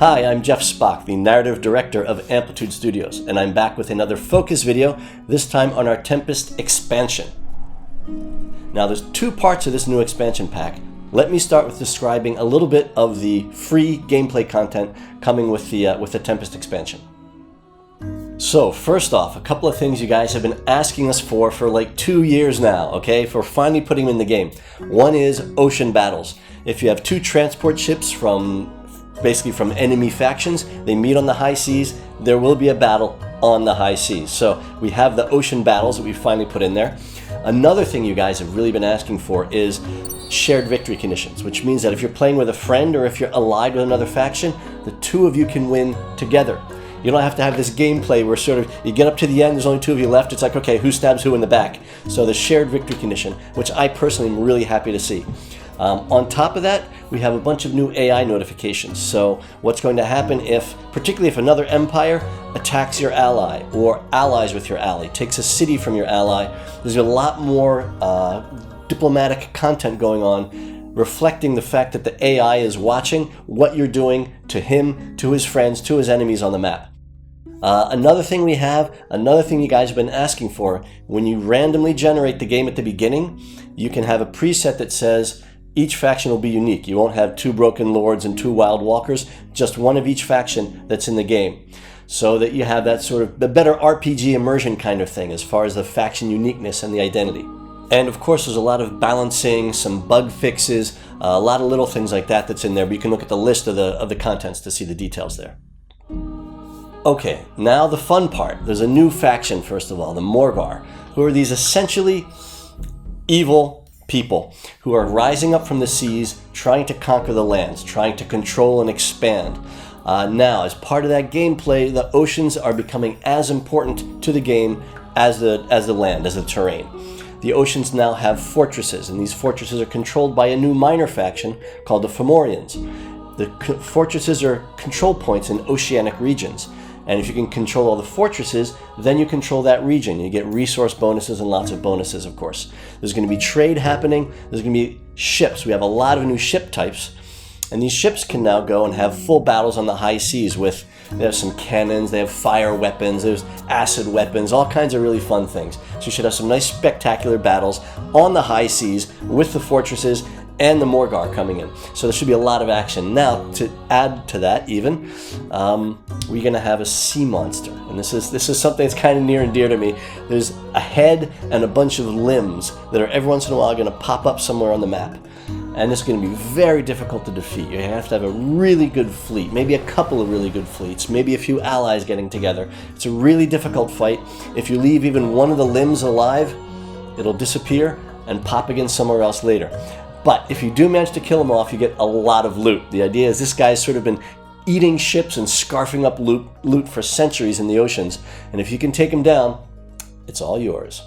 Hi, I'm Jeff Spock, the narrative director of Amplitude Studios, and I'm back with another focus video, this time on our Tempest expansion. Now there's two parts of this new expansion pack. Let me start with describing a little bit of the free gameplay content coming with the Tempest expansion. So first off, a couple of things you guys have been asking us for like 2 years now, okay? For finally putting them in the game. One is ocean battles. If you have two transport ships from enemy factions, they meet on the high seas, there will be a battle on the high seas. So we have the ocean battles that we finally put in there. Another thing you guys have really been asking for is shared victory conditions, which means that if you're playing with a friend or if you're allied with another faction, the two of you can win together. You don't have to have this gameplay where sort of you get up to the end, there's only two of you left, it's like, okay, who stabs who in the back? So the shared victory condition, which I personally am really happy to see. On top of that, we have a bunch of new AI notifications. So what's going to happen particularly if another empire attacks your ally or allies with your ally, takes a city from your ally, there's a lot more diplomatic content going on reflecting the fact that the AI is watching what you're doing to him, to his friends, to his enemies on the map. Another thing you guys have been asking for, when you randomly generate the game at the beginning, you can have a preset that says each faction will be unique. You won't have two broken lords and two wild walkers, just one of each faction that's in the game. So that you have that sort of the better RPG immersion kind of thing as far as the faction uniqueness and the identity. And of course there's a lot of balancing, some bug fixes, a lot of little things like that that's in there, but you can look at the list of the contents to see the details there. Okay, now the fun part. There's a new faction, first of all, the Morgar, who are these essentially evil people who are rising up from the seas, trying to conquer the lands, trying to control and expand. Now, as part of that gameplay, the oceans are becoming as important to the game as the land, as the terrain. The oceans now have fortresses, and these fortresses are controlled by a new minor faction called the Fomorians. The fortresses are control points in oceanic regions. And if you can control all the fortresses, then you control that region. You get resource bonuses and lots of bonuses, of course. There's going to be trade happening. There's going to be ships. We have a lot of new ship types. And these ships can now go and have full battles on the high seas they have some cannons, they have fire weapons, there's acid weapons, all kinds of really fun things. So you should have some nice spectacular battles on the high seas with the fortresses and the Morgar coming in. So there should be a lot of action. Now, to add to that even, we're going to have a sea monster. And this is something that's kind of near and dear to me. There's a head and a bunch of limbs that are every once in a while going to pop up somewhere on the map. And it's going to be very difficult to defeat. You have to have a really good fleet, maybe a couple of really good fleets, maybe a few allies getting together. It's a really difficult fight. If you leave even one of the limbs alive, it'll disappear and pop again somewhere else later. But if you do manage to kill them off, you get a lot of loot. The idea is this guy's sort of been eating ships and scarfing up loot for centuries in the oceans. And if you can take him down, it's all yours.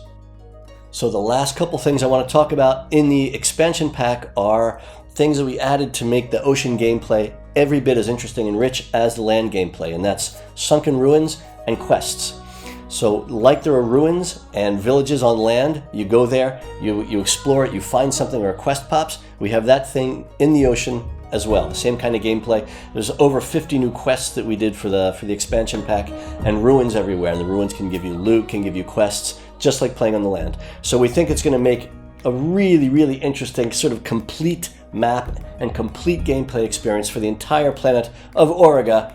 So the last couple things I want to talk about in the expansion pack are things that we added to make the ocean gameplay every bit as interesting and rich as the land gameplay, and that's sunken ruins and quests. So like there are ruins and villages on land, you go there, you explore it, you find something or a quest pops, we have that thing in the ocean as well, the same kind of gameplay. There's over 50 new quests that we did for the expansion pack, and ruins everywhere, and the ruins can give you loot, can give you quests, just like playing on the land. So we think it's going to make a really, really interesting sort of complete map and complete gameplay experience for the entire planet of Auriga,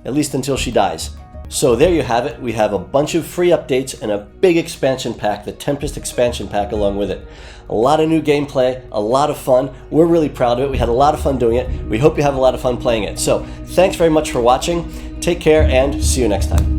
at least until she dies. So there you have it. We have a bunch of free updates and a big expansion pack, the Tempest expansion pack along with it. A lot of new gameplay, a lot of fun. We're really proud of it. We had a lot of fun doing it. We hope you have a lot of fun playing it. So thanks very much for watching. Take care and see you next time.